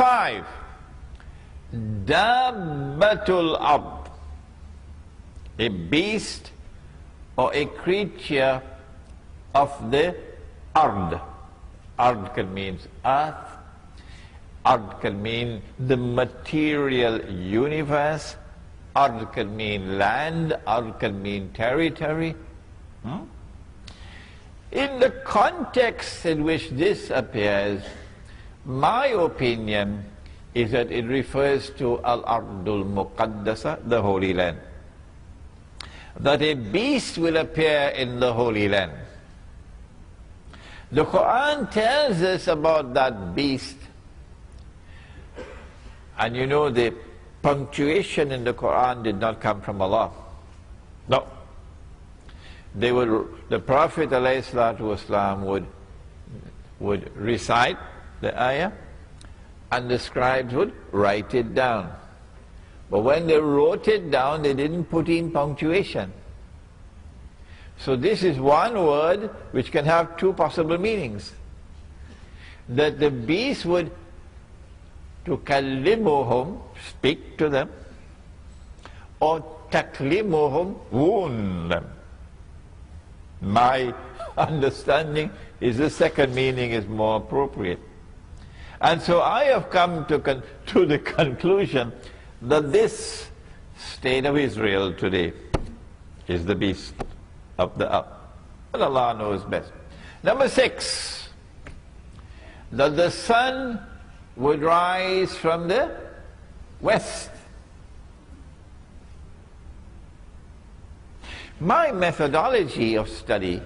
5, Dabbatul Ard, a beast or a creature of the Ard. Ard can mean earth, Ard can mean the material universe, Ard can mean land, Ard can mean territory. In the context in which this appears, my opinion is that it refers to Al-Ardul Muqaddasa, the Holy Land. That a beast will appear in the Holy Land. The Quran tells us about that beast. And you know, the punctuation in the Quran did not come from Allah. No. The Prophet ﷺ would recite the ayah, and the scribes would write it down. But when they wrote it down, they didn't put in punctuation. So this is one word which can have two possible meanings. That the beast would tukallimuhum, speak to them, or taklimuhum, wound them. My understanding is the second meaning is more appropriate. And so I have come to the conclusion that this state of Israel today is the beast of the earth. But Allah knows best. Number 6, that the sun would rise from the west. My methodology of study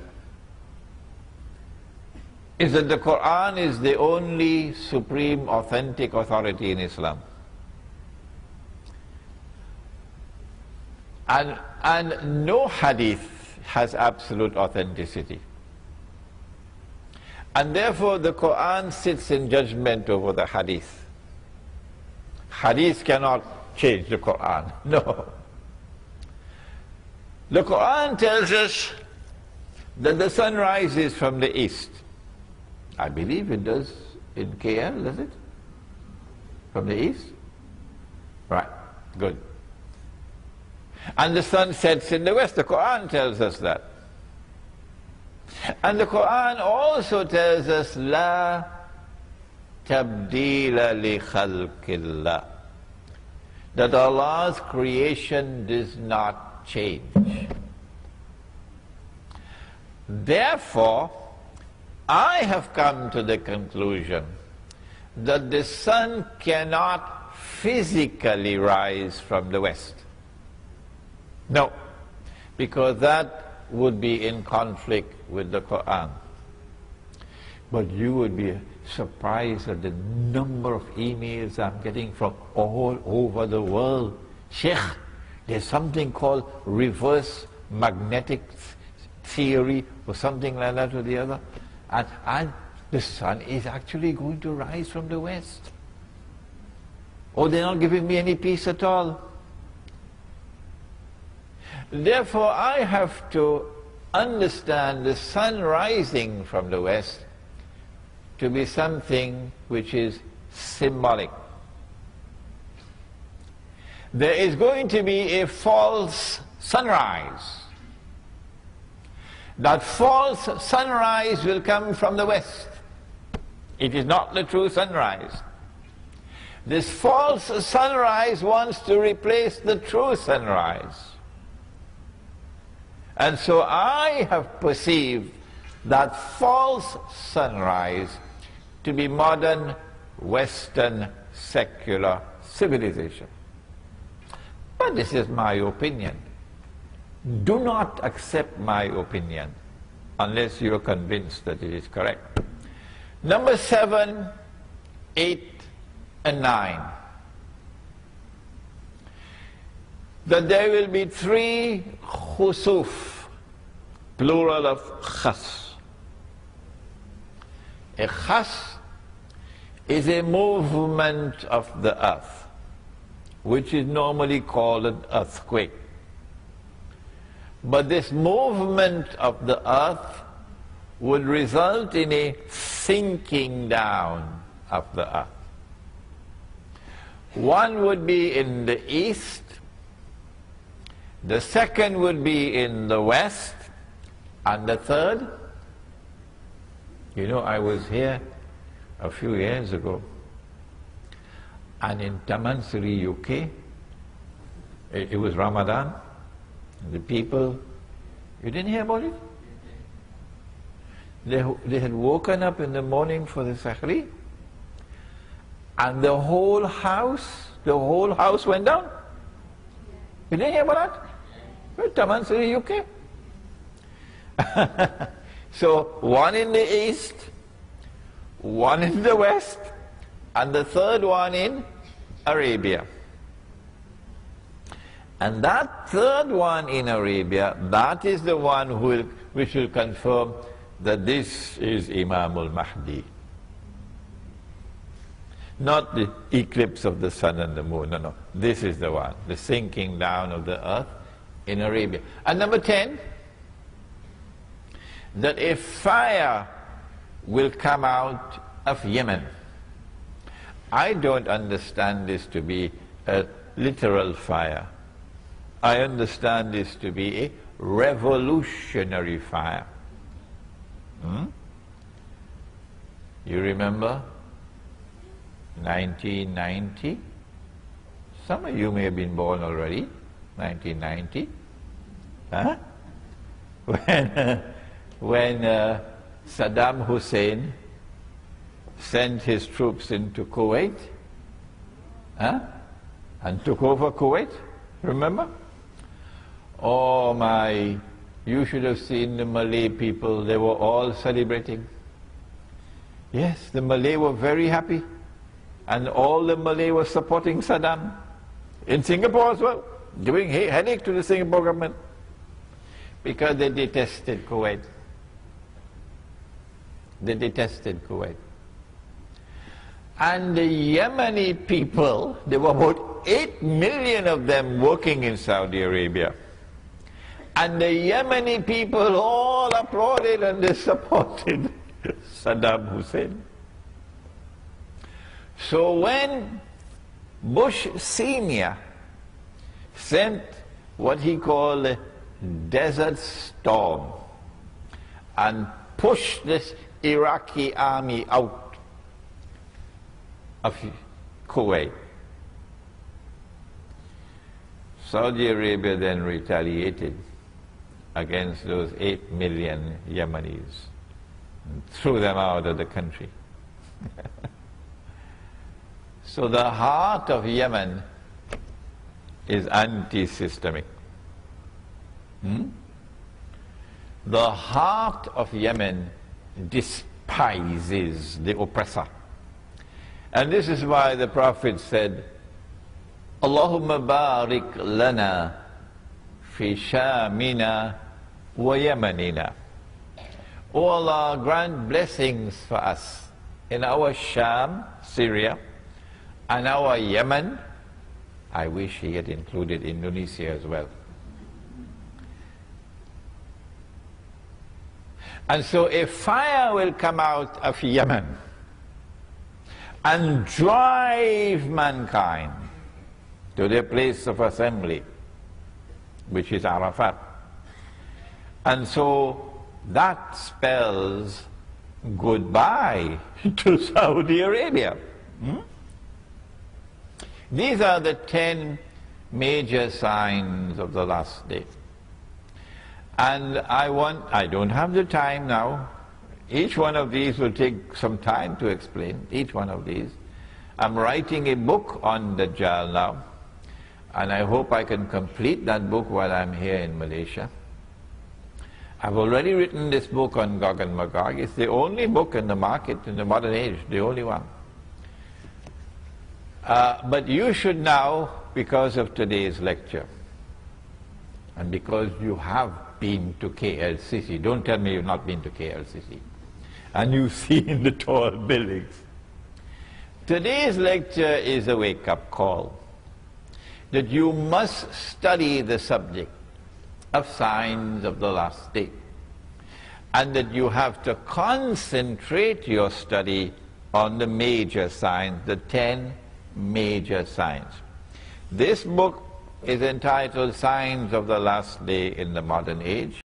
is that the Quran is the only supreme authentic authority in Islam. And no hadith has absolute authenticity. And therefore the Quran sits in judgment over the hadith. Hadith cannot change the Quran. No. The Quran tells us that the sun rises from the east. I believe it does in KL, does it? From the east? Right, good. And the sun sets in the west. The Quran tells us that. And the Quran also tells us, La tabdila li khalqillah, that Allah's creation does not change. Therefore, I have come to the conclusion that the sun cannot physically rise from the west. No, because that would be in conflict with the Quran. But you would be surprised at the number of emails I'm getting from all over the world. Sheikh, there's something called reverse magnetic theory or something like that or the other. And the sun is actually going to rise from the west. Oh, they're not giving me any peace at all. Therefore, I have to understand the sun rising from the west to be something which is symbolic. There is going to be a false sunrise. That false sunrise will come from the west. It is not the true sunrise. This false sunrise wants to replace the true sunrise. And so I have perceived that false sunrise to be modern Western secular civilization. But this is my opinion. Do not accept my opinion unless you are convinced that it is correct. Number 7, 8, and 9. That there will be 3 khusuf, plural of khas. A khas is a movement of the earth, which is normally called an earthquake. But this movement of the earth would result in a sinking down of the earth. One would be in the east, the second would be in the west, and the third, you know, I was here a few years ago, and in Tamansuri, UK, it was Ramadan, the people, you didn't hear about it? They had woken up in the morning for the Sahri, and the whole house went down. You didn't hear about that? Tamansuri, UK. So one in the east, one in the west, and the third one in Arabia. And that third one in Arabia, that is the one which will confirm that this is Imam al-Mahdi. Not the eclipse of the sun and the moon, no, no. This is the one, the sinking down of the earth in Arabia. And number 10, that a fire will come out of Yemen. I don't understand this to be a literal fire. I understand this to be a revolutionary fire. You remember 1990? Some of you may have been born already, 1990. Huh? When Saddam Hussein sent his troops into Kuwait, and took over Kuwait, remember? Oh my, you should have seen the Malay people, they were all celebrating. Yes, the Malay were very happy, and all the Malay were supporting Saddam. In Singapore as well, giving headache to the Singapore government, because they detested Kuwait. They detested Kuwait. And the Yemeni people, there were about 8 million of them working in Saudi Arabia. And the Yemeni people all applauded and they supported Saddam Hussein. So when Bush Sr. sent what he called a desert storm and pushed this Iraqi army out of Kuwait, Saudi Arabia then retaliated against those 8 million Yemenis and threw them out of the country. So the heart of Yemen is anti-systemic. The heart of Yemen despises the oppressor. And this is why the Prophet said, Allahumma barik lana fi shamina wa yamanina. O Allah, grant blessings for us in our Sham, Syria, and our Yemen. I wish he had included Indonesia as well. And so a fire will come out of Yemen and drive mankind to their place of assembly, which is Arafat. And so that spells goodbye to Saudi Arabia. These are the 10 major signs of the last day. And I don't have the time now. Each one of these will take some time to explain, each one of these. I'm writing a book on Dajjal now, and I hope I can complete that book while I'm here in Malaysia. I've already written this book on Gog and Magog. It's the only book in the market in the modern age, the only one. But you should now, because of today's lecture, and because you have been to KLCC, don't tell me you've not been to KLCC, and you've seen the tall buildings. Today's lecture is a wake-up call that you must study the subject of signs of the last day, and that you have to concentrate your study on the major signs, the 10 major signs. This book is entitled Signs of the Last Day in the Modern Age.